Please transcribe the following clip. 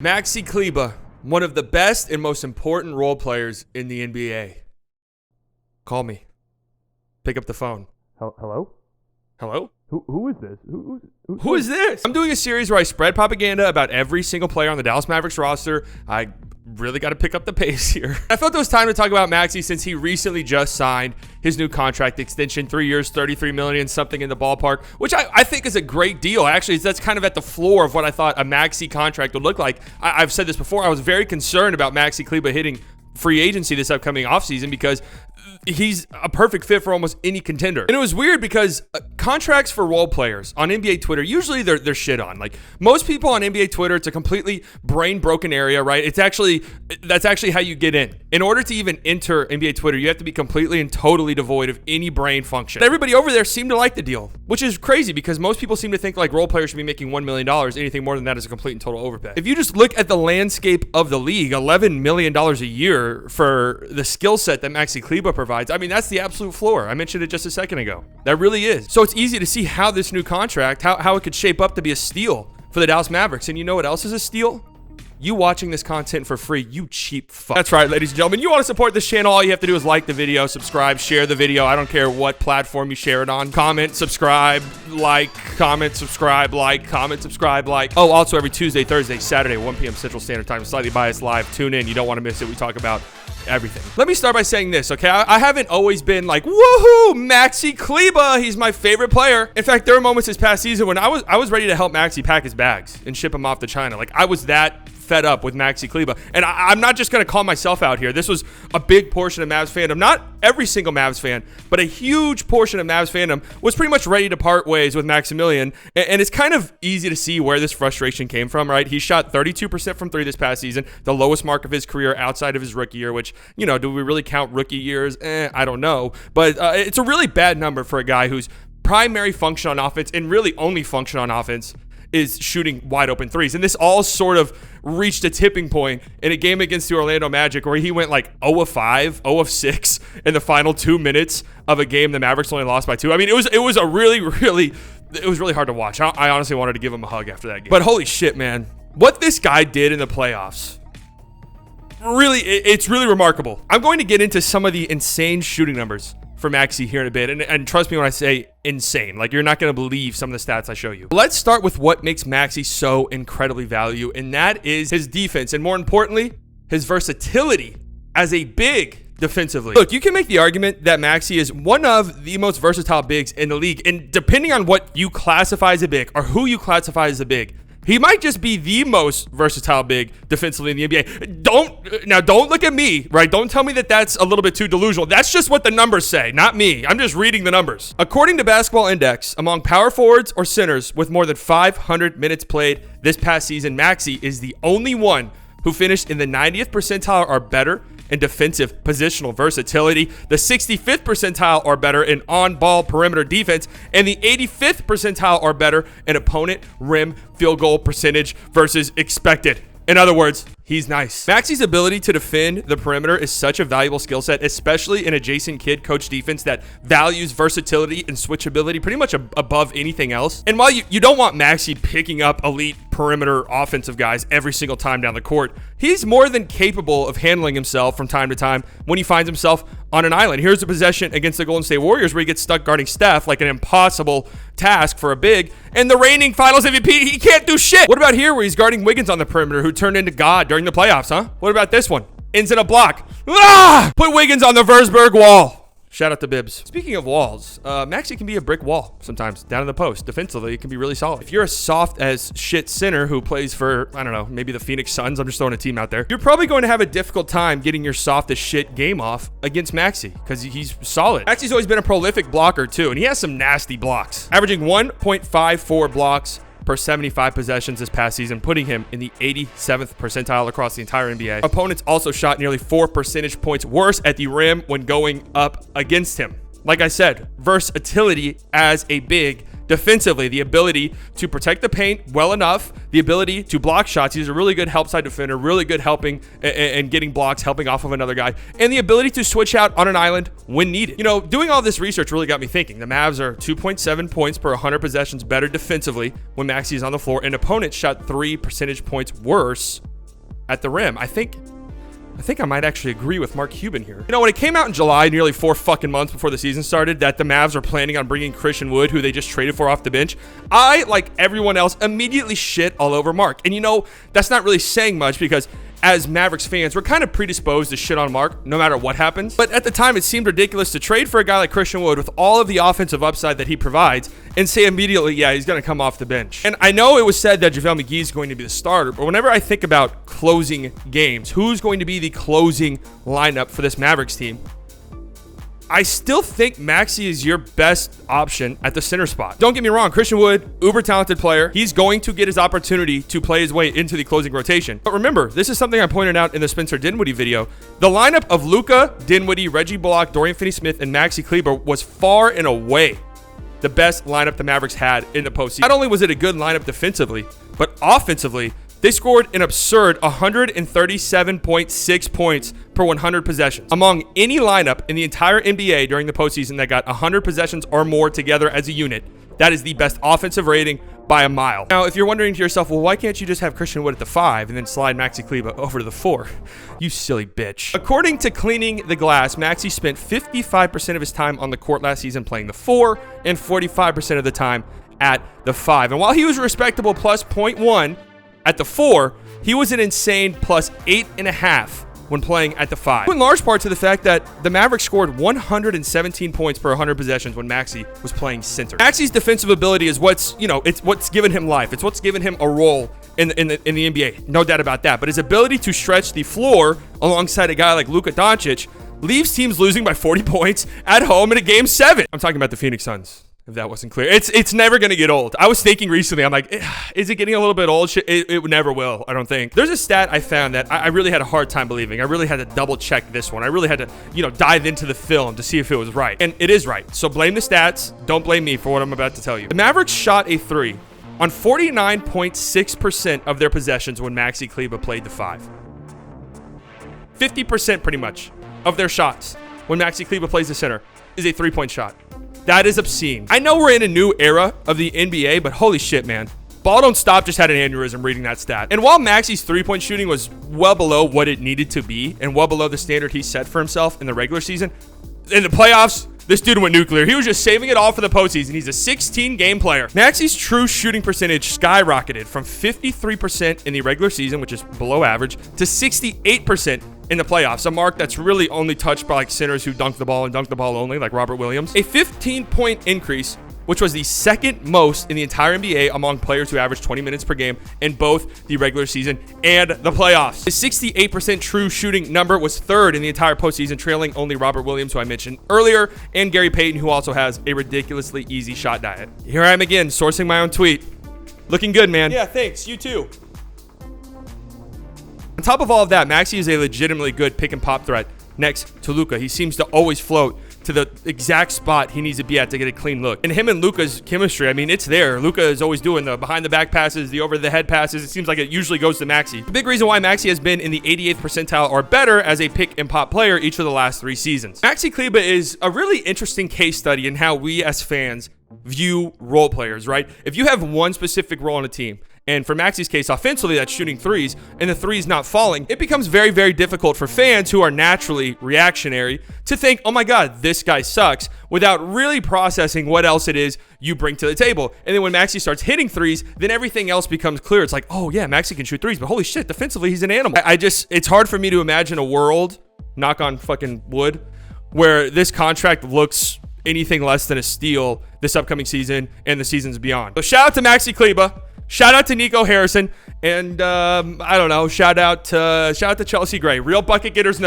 Maxi Kleber, one of the best and most important role players in the NBA. Call me. Pick up the phone. Hello? Hello? Who is this? Who is this? I'm doing a series where I spread propaganda about every single player on the Dallas Mavericks roster. I really got to pick up the pace here. I felt it was time to talk about Maxi since he recently just signed his new contract extension, 3 years, $33 million, something in the ballpark, which I think is a great deal. Actually, that's kind of at the floor of what I thought a Maxi contract would look like. I've said this before. I was very concerned about Maxi Kleber hitting free agency this upcoming offseason because he's a perfect fit for almost any contender. And it was weird because contracts for role players on NBA Twitter, usually they're shit on. Like most people on NBA Twitter, it's a completely brain broken area, right? That's actually how you get in. In order to even enter NBA Twitter, you have to be completely and totally devoid of any brain function. Everybody over there seemed to like the deal, which is crazy because most people seem to think like role players should be making $1 million. Anything more than that is a complete and total overpay. If you just look at the landscape of the league, $11 million a year for the skill set that Maxi Kleber provides, I mean, that's the absolute floor. I mentioned it just a second ago. That really is. So it's easy to see how this new contract, how it could shape up to be a steal for the Dallas Mavericks. And you know what else is a steal? You watching this content for free, you cheap fuck. That's right, ladies and gentlemen. You want to support this channel, all you have to do is like the video, subscribe, share the video. I don't care what platform you share it on. Comment, subscribe, like, comment, subscribe, like, comment, subscribe, like. Oh, also every Tuesday, Thursday, Saturday, 1 p.m. Central Standard Time, Slightly Biased Live. Tune in. You don't want to miss it. We talk about everything. Let me start by saying this, okay? I haven't always been like, woohoo, Maxi Kleber, he's my favorite player. In fact, there were moments this past season when I was ready to help Maxi pack his bags and ship him off to China. Like, I was that fed up with Maxi Kleber. And I'm not just going to call myself out here. This was a big portion of Mavs fandom. Not every single Mavs fan, but a huge portion of Mavs fandom was pretty much ready to part ways with Maximilian. And it's kind of easy to see where this frustration came from, right? He shot 32% from three this past season, the lowest mark of his career outside of his rookie year, which, you know, do we really count rookie years? I don't know. But it's a really bad number for a guy whose primary function on offense and really only function on offense is shooting wide open threes. And this all sort of reached a tipping point in a game against the Orlando Magic where he went like 0 of 5, 0 of 6 in the final 2 minutes of a game the Mavericks only lost by 2. I mean, it was really hard to watch. I honestly wanted to give him a hug after that game. But holy shit, man. What this guy did in the playoffs, really, it's really remarkable. I'm going to get into some of the insane shooting numbers for Maxi here in a bit. And trust me when I say insane. Like, you're not going to believe some of the stats I show you. Let's start with what makes Maxi so incredibly valuable, and that is his defense. And more importantly, his versatility as a big defensively. Look, you can make the argument that Maxi is one of the most versatile bigs in the league. And depending on what you classify as a big or who you classify as a big, he might just be the most versatile big defensively in the NBA. Don't look at me, right? Don't tell me that that's a little bit too delusional. That's just what the numbers say, not me. I'm just reading the numbers. According to Basketball Index, among power forwards or centers with more than 500 minutes played this past season, Maxi is the only one who finished in the 90th percentile or better in defensive positional versatility, the 65th percentile or better in on-ball perimeter defense, and the 85th percentile or better in opponent rim field goal percentage versus expected. In other words, he's nice. Maxi's ability to defend the perimeter is such a valuable skill set, especially in a Jason Kidd coach defense that values versatility and switchability pretty much above anything else. And while you don't want Maxi picking up elite perimeter offensive guys every single time down the court, he's more than capable of handling himself from time to time when he finds himself on an island. Here's a possession against the Golden State Warriors where he gets stuck guarding Steph, like an impossible task for a big, and the reigning finals MVP, he can't do shit. What about here where he's guarding Wiggins on the perimeter, who turned into God during the playoffs, huh? What about this one? Ends in a block. Put Wiggins on the Wurzburg wall. Shout out to Bibbs. Speaking of walls, Maxi can be a brick wall sometimes down in the post. Defensively, it can be really solid. If you're a soft as shit center who plays for, I don't know, maybe the Phoenix Suns, I'm just throwing a team out there, you're probably going to have a difficult time getting your soft as shit game off against Maxi because he's solid. Maxi's always been a prolific blocker too, and he has some nasty blocks, averaging 1.54 blocks per 75 possessions this past season, putting him in the 87th percentile across the entire NBA. Opponents also shot nearly 4 percentage points worse at the rim when going up against him. Like I said, versatility as a big defensively, the ability to protect the paint well enough, the ability to block shots. He's a really good help side defender, really good helping and getting blocks, helping off of another guy, and the ability to switch out on an island when needed. You know, doing all this research really got me thinking. The Mavs are 2.7 points per 100 possessions better defensively when Maxi is on the floor, and opponents shot 3 percentage points worse at the rim. I think I might actually agree with Mark Cuban here. You know, when it came out in July, nearly 4 fucking months before the season started, that the Mavs were planning on bringing Christian Wood, who they just traded for off the bench, I, like everyone else, immediately shit all over Mark. And you know, that's not really saying much because as Mavericks fans, we're kind of predisposed to shit on Mark no matter what happens. But at the time, it seemed ridiculous to trade for a guy like Christian Wood with all of the offensive upside that he provides and say immediately, yeah, he's going to come off the bench. And I know it was said that JaVale McGee is going to be the starter, but whenever I think about closing games, who's going to be the closing lineup for this Mavericks team, I still think Maxi is your best option at the center spot. Don't get me wrong, Christian Wood, uber talented player. He's going to get his opportunity to play his way into the closing rotation. But remember, this is something I pointed out in the Spencer Dinwiddie video. The lineup of Luka, Dinwiddie, Reggie Bullock, Dorian Finney-Smith, and Maxi Kleber was far and away the best lineup the Mavericks had in the postseason. Not only was it a good lineup defensively, but offensively, they scored an absurd 137.6 points per 100 possessions. Among any lineup in the entire NBA during the postseason that got 100 possessions or more together as a unit, that is the best offensive rating by a mile. Now, if you're wondering to yourself, well, why can't you just have Christian Wood at the 5 and then slide Maxi Kleber over to the 4? You silly bitch. According to Cleaning the Glass, Maxi spent 55% of his time on the court last season playing the 4 and 45% of the time at the 5. And while he was a respectable plus 0.1 at the 4, he was an insane plus 8.5 when playing at the 5. In large part to the fact that the Mavericks scored 117 points per 100 possessions when Maxi was playing center. Maxi's defensive ability is what's given him life. It's what's given him a role in the NBA. No doubt about that. But his ability to stretch the floor alongside a guy like Luka Doncic leaves teams losing by 40 points at home in a game 7. I'm talking about the Phoenix Suns, if that wasn't clear. It's never going to get old. I was thinking recently, I'm like, is it getting a little bit old? It never will, I don't think. There's a stat I found that I really had a hard time believing. I really had to double check this one. I really had to, dive into the film to see if it was right. And it is right. So blame the stats. Don't blame me for what I'm about to tell you. The Mavericks shot a 3 on 49.6% of their possessions when Maxi Kleber played the 5. 50% pretty much of their shots when Maxi Kleber plays the center is a 3-point shot. That is obscene. I know we're in a new era of the NBA, but holy shit, man. Ball don't stop just had an aneurysm reading that stat. And while Maxi's 3-point shooting was well below what it needed to be and well below the standard he set for himself in the regular season, in the playoffs, this dude went nuclear. He was just saving it all for the postseason. He's a 16-game player. Maxi's true shooting percentage skyrocketed from 53% in the regular season, which is below average, to 68% in the playoffs, a mark that's really only touched by like centers who dunk the ball and dunk the ball only, like Robert Williams. A 15-point increase, which was the second most in the entire NBA among players who averaged 20 minutes per game in both the regular season and the playoffs. His 68% true shooting number was third in the entire postseason, trailing only Robert Williams, who I mentioned earlier, and Gary Payton, who also has a ridiculously easy shot diet. Here I am again, sourcing my own tweet. Looking good, man. Yeah, thanks. You too. On top of all of that, Maxi is a legitimately good pick and pop threat next to Luka. He seems to always float to the exact spot he needs to be at to get a clean look. And him and Luka's chemistry, I mean, it's there. Luka is always doing the behind the back passes, the over the head passes. It seems like it usually goes to Maxi. The big reason why Maxi has been in the 88th percentile or better as a pick and pop player each of the last 3 seasons. Maxi Kleber is a really interesting case study in how we as fans view role players, right? If you have one specific role on a team, and for Maxi's case, offensively, that's shooting threes, and the threes not falling, it becomes very, very difficult for fans who are naturally reactionary to think, oh my God, this guy sucks, without really processing what else it is you bring to the table. And then when Maxi starts hitting threes, then everything else becomes clear. It's like, oh yeah, Maxi can shoot threes, but holy shit, defensively, he's an animal. It's hard for me to imagine a world, knock on fucking wood, where this contract looks anything less than a steal this upcoming season and the seasons beyond. So shout out to Maxi Kleber. Shout out to Nico Harrison, and I don't know. Shout out to Chelsea Gray. Real bucket getters know.